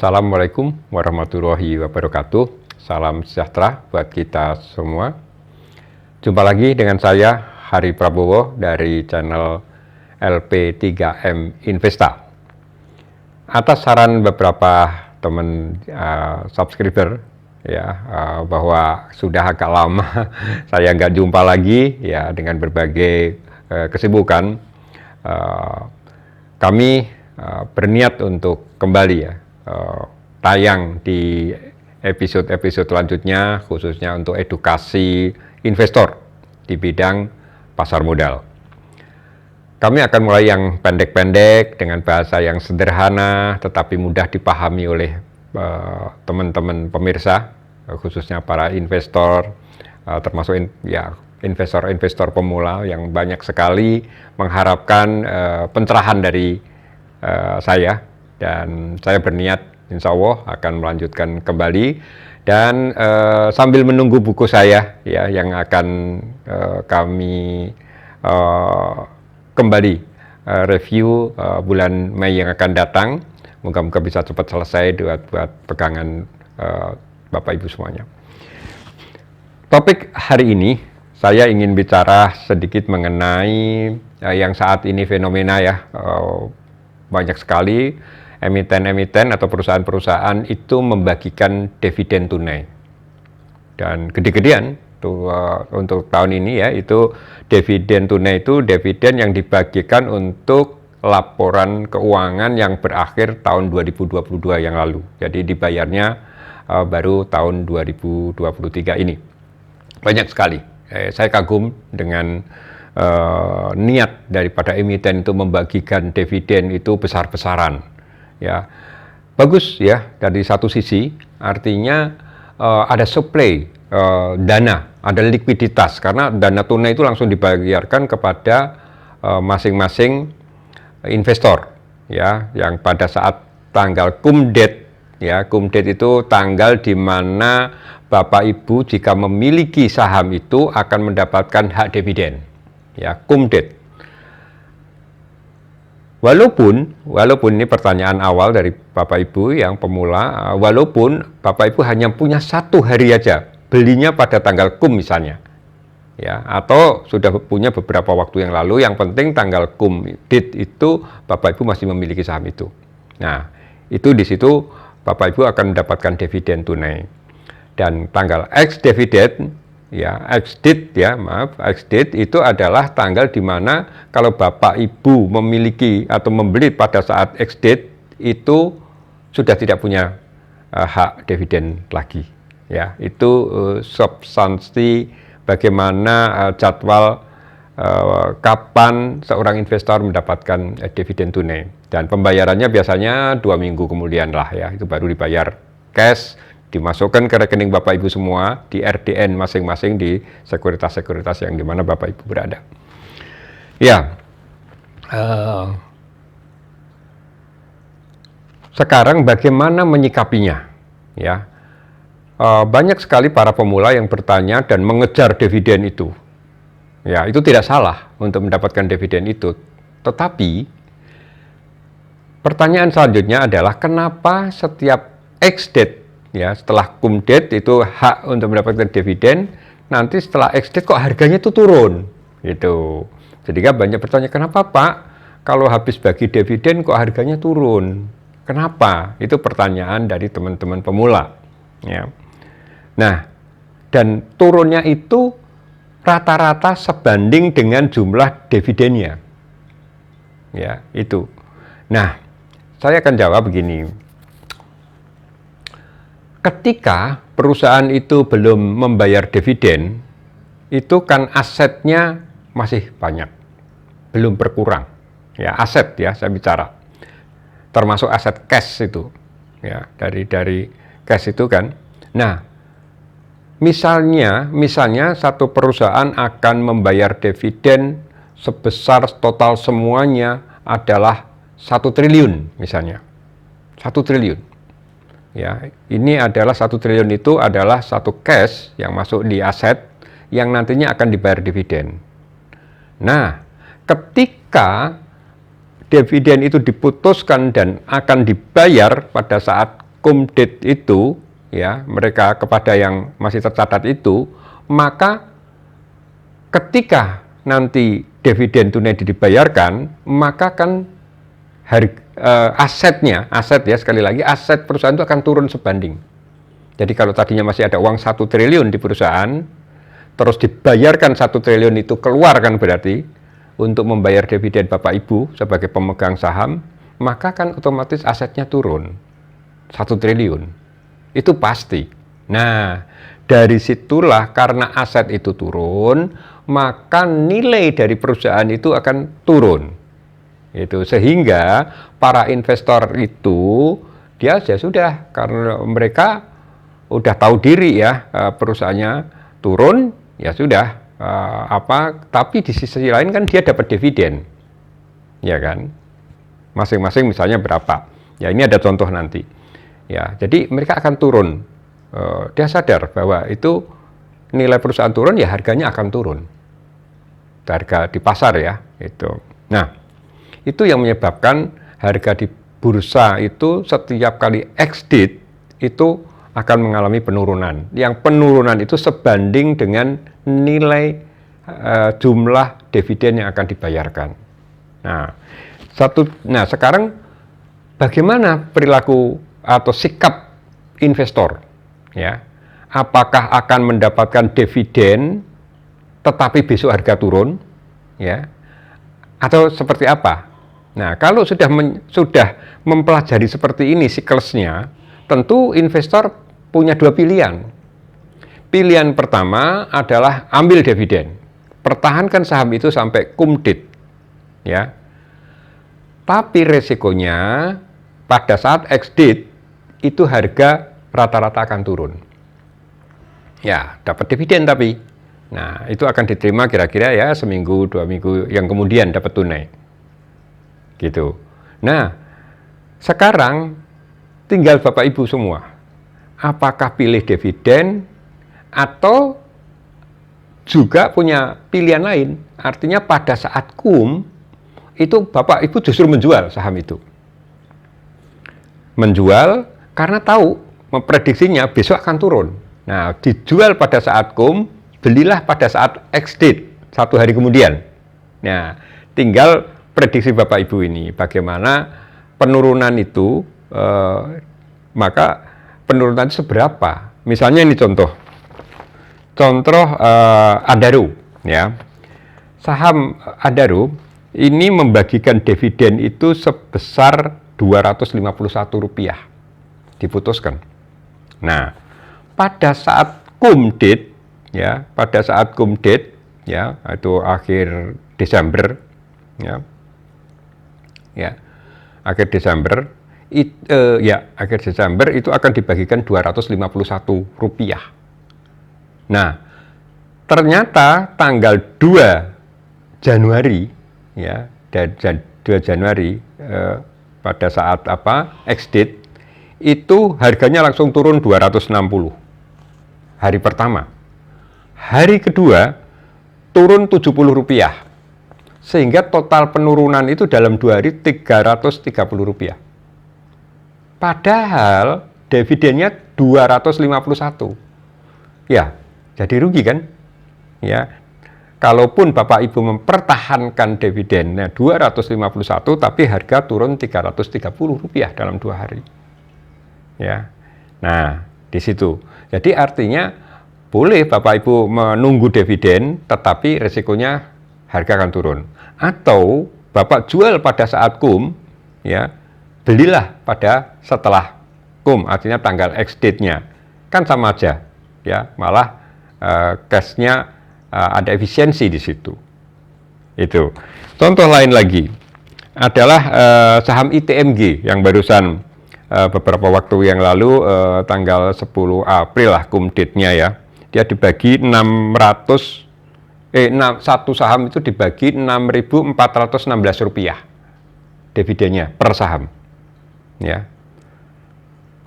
Assalamualaikum warahmatullahi wabarakatuh. Salam sejahtera buat kita semua. Jumpa lagi dengan saya, Hari Prabowo, dari channel LP3M Investa. Atas saran beberapa teman subscriber, bahwa sudah agak lama saya nggak jumpa lagi, ya, dengan berbagai kesibukan, kami berniat untuk kembali, tayang di episode-episode selanjutnya, khususnya untuk edukasi investor di bidang pasar modal. Kami akan mulai yang pendek-pendek dengan bahasa yang sederhana tetapi mudah dipahami oleh teman-teman pemirsa, khususnya para investor, termasuk investor-investor pemula yang banyak sekali mengharapkan pencerahan dari saya. Dan saya berniat insya Allah akan melanjutkan kembali dan sambil menunggu buku saya, ya, yang akan kami kembali review bulan Mei yang akan datang. Moga-moga bisa cepat selesai buat pegangan Bapak Ibu semuanya. Topik hari ini saya ingin bicara sedikit mengenai yang saat ini fenomena, ya, banyak sekali emiten-emiten atau perusahaan-perusahaan itu membagikan dividen tunai, dan gede-gedean tuh untuk tahun ini, ya, itu dividen tunai itu dividen yang dibagikan untuk laporan keuangan yang berakhir tahun 2022 yang lalu. Jadi dibayarnya baru tahun 2023 ini. Banyak sekali. Saya kagum dengan niat daripada emiten itu membagikan dividen itu besar-besaran. Ya, bagus, ya, dari satu sisi artinya ada supply dana, ada likuiditas, karena dana tunai itu langsung dibayarkan kepada masing-masing investor, ya, yang pada saat tanggal cum date, ya, cum date itu tanggal di mana Bapak Ibu jika memiliki saham itu akan mendapatkan hak dividen, ya, cum date. Walaupun ini pertanyaan awal dari Bapak Ibu yang pemula, walaupun Bapak Ibu hanya punya satu hari aja, belinya pada tanggal cum misalnya, ya, atau sudah punya beberapa waktu yang lalu, yang penting tanggal cum date itu Bapak Ibu masih memiliki saham itu. Nah, itu di situ Bapak Ibu akan mendapatkan dividen tunai. Dan tanggal X dividen, ya, X date itu adalah tanggal di mana kalau Bapak Ibu memiliki atau membeli pada saat X date itu sudah tidak punya hak dividen lagi, ya. Itu substansi bagaimana jadwal kapan seorang investor mendapatkan dividen tunai, dan pembayarannya biasanya 2 minggu kemudian lah, ya, itu baru dibayar cash, dimasukkan ke rekening Bapak Ibu semua di RDN masing-masing di sekuritas-sekuritas yang dimana Bapak Ibu berada. Ya, sekarang bagaimana menyikapinya, ya? Banyak sekali para pemula yang bertanya dan mengejar dividen itu. Ya, itu tidak salah untuk mendapatkan dividen itu. Tetapi pertanyaan selanjutnya adalah kenapa setiap X date, ya, setelah cum date itu hak untuk mendapatkan dividen, nanti setelah X date kok harganya itu turun, gitu. Jadi kan banyak bertanya, kenapa Pak kalau habis bagi dividen kok harganya turun? Kenapa? Itu pertanyaan dari teman-teman pemula, ya. Nah, dan turunnya itu rata-rata sebanding dengan jumlah dividennya, ya, itu. Nah, saya akan jawab begini. Ketika perusahaan itu belum membayar dividen, itu kan asetnya masih banyak, belum berkurang, ya, aset, ya, saya bicara, termasuk aset cash itu, ya, dari cash itu kan. Nah, misalnya satu perusahaan akan membayar dividen sebesar total semuanya adalah 1 triliun misalnya, 1 triliun. Ya, ini adalah 1 triliun itu adalah satu cash yang masuk di aset yang nantinya akan dibayar dividen. Nah, ketika dividen itu diputuskan dan akan dibayar pada saat cum-date itu, ya, mereka kepada yang masih tercatat itu, maka ketika nanti dividen tunai dibayarkan, maka kan aset ya, sekali lagi aset perusahaan itu akan turun sebanding. Jadi kalau tadinya masih ada uang 1 triliun di perusahaan, terus dibayarkan 1 triliun itu keluar kan berarti untuk membayar dividen Bapak Ibu sebagai pemegang saham, maka kan otomatis asetnya turun 1 triliun. Itu pasti. Nah, dari situlah karena aset itu turun, maka nilai dari perusahaan itu akan turun. Itu sehingga para investor itu dia ya sudah, karena mereka udah tahu diri ya, perusahaannya turun, ya sudah, tapi di sisi lain kan dia dapat dividen, ya kan, masing-masing misalnya berapa, ya ini ada contoh nanti, ya, jadi mereka akan turun, dia sadar bahwa itu nilai perusahaan turun, ya harganya akan turun, harga di pasar ya, itu. Nah, itu yang menyebabkan harga di bursa itu setiap kali ex-date itu akan mengalami penurunan. Yang penurunan itu sebanding dengan nilai jumlah dividen yang akan dibayarkan. Nah, sekarang bagaimana perilaku atau sikap investor? Ya, apakah akan mendapatkan dividen tetapi besok harga turun? Ya, atau seperti apa? Nah, kalau sudah mempelajari seperti ini siklusnya, tentu investor punya dua pilihan. Pilihan pertama adalah ambil dividen, pertahankan saham itu sampai cum-date, ya. Tapi resikonya pada saat ex-date itu harga rata-rata akan turun. Ya, dapat dividen tapi. Nah, itu akan diterima kira-kira ya seminggu, 2 minggu yang kemudian dapat tunai. Gitu. Nah, sekarang tinggal Bapak Ibu semua. Apakah pilih dividen atau juga punya pilihan lain? Artinya pada saat cum itu Bapak Ibu justru menjual saham itu. Menjual karena tahu memprediksinya besok akan turun. Nah, dijual pada saat cum, belilah pada saat ex-date 1 hari kemudian. Nah, tinggal prediksi Bapak Ibu ini bagaimana penurunan itu, maka penurunan itu seberapa. Misalnya ini contoh Adaro, ya, saham Adaro ini membagikan dividen itu sebesar Rp251 diputuskan. Nah, pada saat cum-date, ya, ya, itu akhir Desember, ya. Ya, akhir Desember itu akan dibagikan Rp251. Nah, ternyata tanggal 2 Januari, ya, 2 Januari pada saat ex-date itu harganya langsung turun 260. Hari pertama. Hari kedua turun Rp70. Sehingga total penurunan itu dalam 2 hari Rp330. Padahal dividennya 251. Ya, jadi rugi kan? Ya. Kalaupun Bapak Ibu mempertahankan dividennya 251, tapi harga turun Rp330 dalam 2 hari. Ya. Nah, di situ. Jadi artinya boleh Bapak Ibu menunggu dividen, tetapi resikonya harga akan turun. Atau Bapak jual pada saat cum, ya, belilah pada setelah cum, artinya tanggal ex-date-nya. Kan sama aja, ya, malah cash-nya ada efisiensi di situ. Itu. Contoh lain lagi adalah saham ITMG yang barusan beberapa waktu yang lalu tanggal 10 April lah cum-date-nya ya. Dia dibagi satu saham itu dibagi Rp6.416 dividennya per saham. Ya.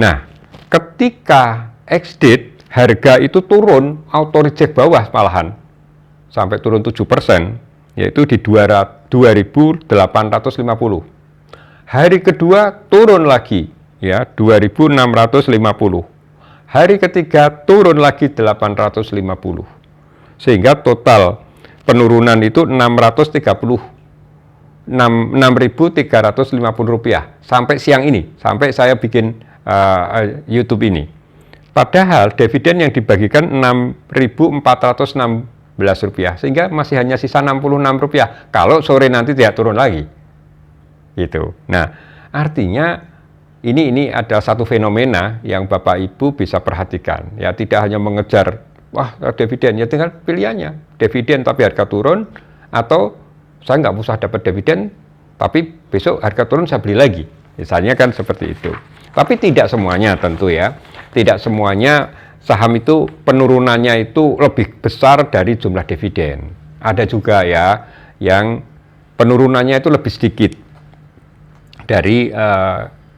Nah, ketika ex-date harga itu turun, auto reject bawah malahan sampai turun 7%, yaitu di 2.850. Hari kedua turun lagi, ya 2.650. Hari ketiga turun lagi 850. Sehingga total penurunan itu 6.350 rupiah sampai siang ini, sampai saya bikin YouTube ini. Padahal dividen yang dibagikan 6.416 rupiah, sehingga masih hanya sisa 66 rupiah. Kalau sore nanti tidak turun lagi, gitu. Nah, artinya ini adalah satu fenomena yang Bapak Ibu bisa perhatikan. Ya, tidak hanya mengejar wah dividen, ya tinggal pilihannya dividen tapi harga turun, atau saya nggak usah dapat dividen tapi besok harga turun saya beli lagi, misalnya kan seperti itu. Tapi tidak semuanya tentu ya, tidak semuanya saham itu penurunannya itu lebih besar dari jumlah dividen. Ada juga ya yang penurunannya itu lebih sedikit dari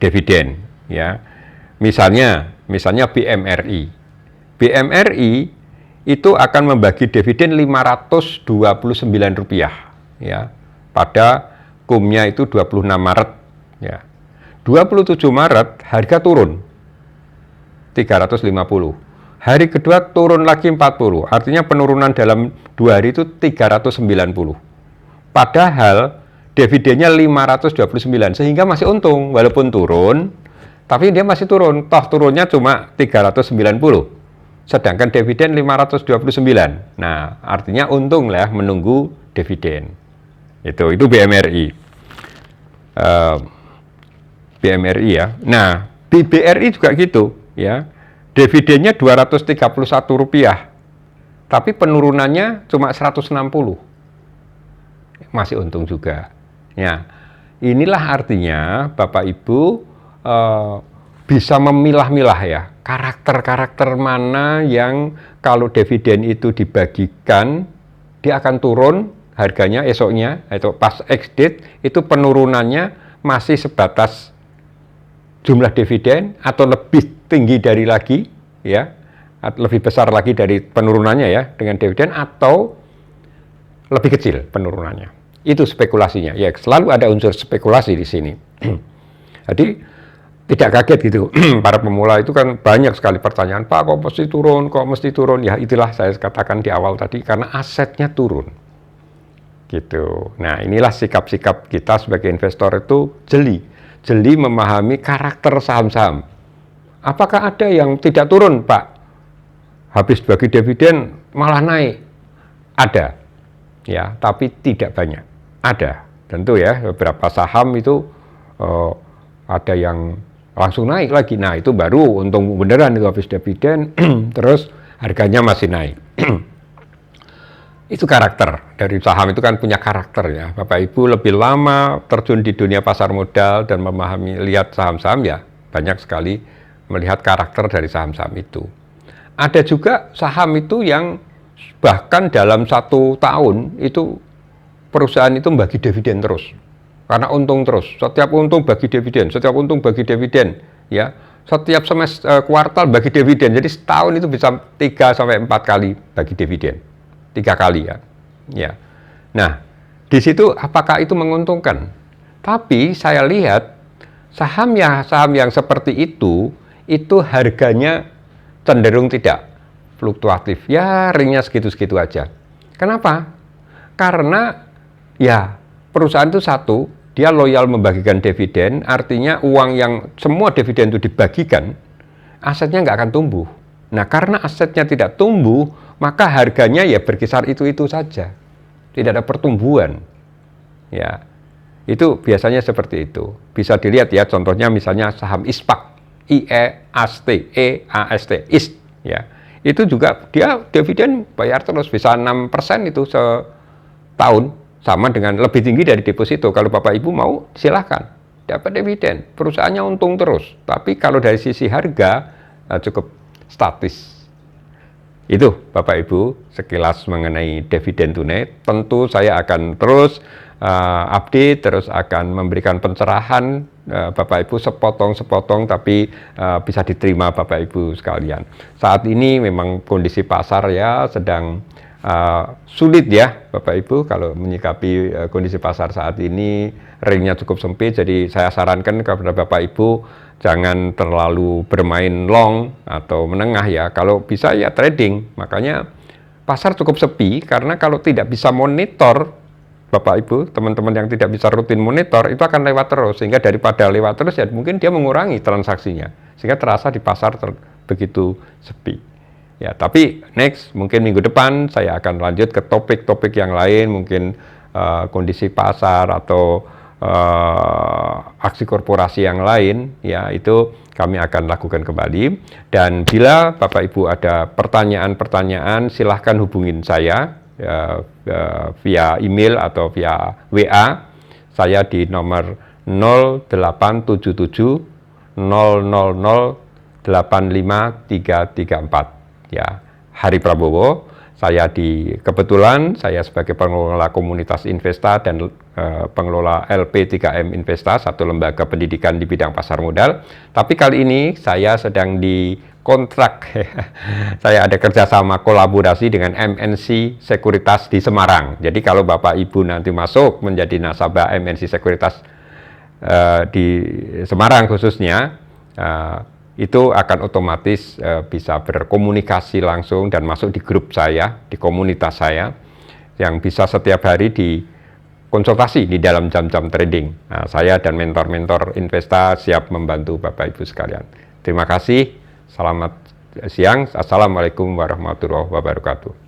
dividen ya. Misalnya BMRI itu akan membagi dividen Rp529 ya pada kumnya itu 26 Maret ya. 27 Maret harga turun 350. Hari kedua turun lagi 40. Artinya penurunan dalam 2 hari itu 390. Padahal dividennya 529, sehingga masih untung walaupun turun, tapi dia masih turun. Toh turunnya cuma 390. Sedangkan dividen 529. Nah, artinya untung lah menunggu dividen. Itu BMRI. BMRI ya. Nah, di BRI juga gitu ya. Dividennya Rp231, tapi penurunannya cuma 160. Masih untung juga. Ya, inilah artinya Bapak Ibu bisa memilah-milah ya, karakter-karakter mana yang kalau dividen itu dibagikan dia akan turun harganya esoknya, itu pas ex-date itu penurunannya masih sebatas jumlah dividen atau lebih tinggi dari lagi ya, lebih besar lagi dari penurunannya ya dengan dividen, atau lebih kecil penurunannya. Itu spekulasinya ya, selalu ada unsur spekulasi di sini. Jadi tidak kaget gitu. Para pemula itu kan banyak sekali pertanyaan, Pak kok mesti turun, ya itulah saya katakan di awal tadi, karena asetnya turun gitu. Nah, inilah sikap-sikap kita sebagai investor itu jeli memahami karakter saham-saham. Apakah ada yang tidak turun, Pak? Habis bagi dividen malah naik? Ada, ya, tapi tidak banyak. Ada, tentu ya, beberapa saham itu ada yang langsung naik lagi. Nah, itu baru untung beneran itu habis dividen, terus harganya masih naik. Itu karakter dari saham, itu kan punya karakter ya. Bapak Ibu lebih lama terjun di dunia pasar modal dan memahami, lihat saham-saham ya, banyak sekali melihat karakter dari saham-saham itu. Ada juga saham itu yang bahkan dalam 1 tahun itu perusahaan itu bagi dividen terus, karena untung terus. Setiap untung bagi dividen, setiap untung bagi dividen ya. Setiap semester kuartal bagi dividen. Jadi setahun itu bisa 3-4 kali bagi dividen. 3 kali ya. Ya. Nah, di situ apakah itu menguntungkan? Tapi saya lihat saham yang seperti itu harganya cenderung tidak fluktuatif. Ya, ringnya segitu-segitu aja. Kenapa? Karena ya perusahaan itu satu, dia loyal membagikan dividen, artinya uang yang semua dividen itu dibagikan, asetnya nggak akan tumbuh. Nah, karena asetnya tidak tumbuh, maka harganya ya berkisar itu-itu saja. Tidak ada pertumbuhan. Ya. Itu biasanya seperti itu. Bisa dilihat ya, contohnya misalnya saham ISPAK, IEAST, IST ya. Itu juga dia dividen bayar terus, bisa 6% itu setahun, sama dengan lebih tinggi dari deposito. Kalau Bapak Ibu mau silahkan dapat dividen, perusahaannya untung terus. Tapi kalau dari sisi harga cukup statis. Itu Bapak Ibu sekilas mengenai dividen tunai. Tentu saya akan terus update, terus akan memberikan pencerahan Bapak Ibu sepotong-sepotong, tapi bisa diterima Bapak Ibu sekalian. Saat ini memang kondisi pasar ya sedang sulit ya Bapak Ibu kalau menyikapi kondisi pasar saat ini, ringnya cukup sempit. Jadi saya sarankan kepada Bapak Ibu jangan terlalu bermain long atau menengah ya. Kalau bisa ya trading. Makanya pasar cukup sepi karena kalau tidak bisa monitor, Bapak Ibu, teman-teman yang tidak bisa rutin monitor itu akan lewat terus, sehingga daripada lewat terus ya mungkin dia mengurangi transaksinya, sehingga terasa di pasar begitu sepi. Ya, tapi next mungkin minggu depan saya akan lanjut ke topik-topik yang lain, mungkin kondisi pasar atau aksi korporasi yang lain, ya itu kami akan lakukan kembali. Dan bila Bapak Ibu ada pertanyaan-pertanyaan, silahkan hubungin saya via email atau via WA. Saya di nomor 0877 000 85334. Ya, Hari Prabowo. Kebetulan saya sebagai pengelola komunitas Investa dan pengelola LP3M Investa, satu lembaga pendidikan di bidang pasar modal. Tapi kali ini saya sedang dikontrak. Saya ada kerjasama kolaborasi dengan MNC Sekuritas di Semarang. Jadi kalau Bapak Ibu nanti masuk menjadi nasabah MNC Sekuritas di Semarang khususnya, itu akan otomatis bisa berkomunikasi langsung dan masuk di grup saya, di komunitas saya, yang bisa setiap hari dikonsultasi di dalam jam-jam trading. Nah, saya dan mentor-mentor Investa siap membantu Bapak Ibu sekalian. Terima kasih, selamat siang, Assalamualaikum warahmatullahi wabarakatuh.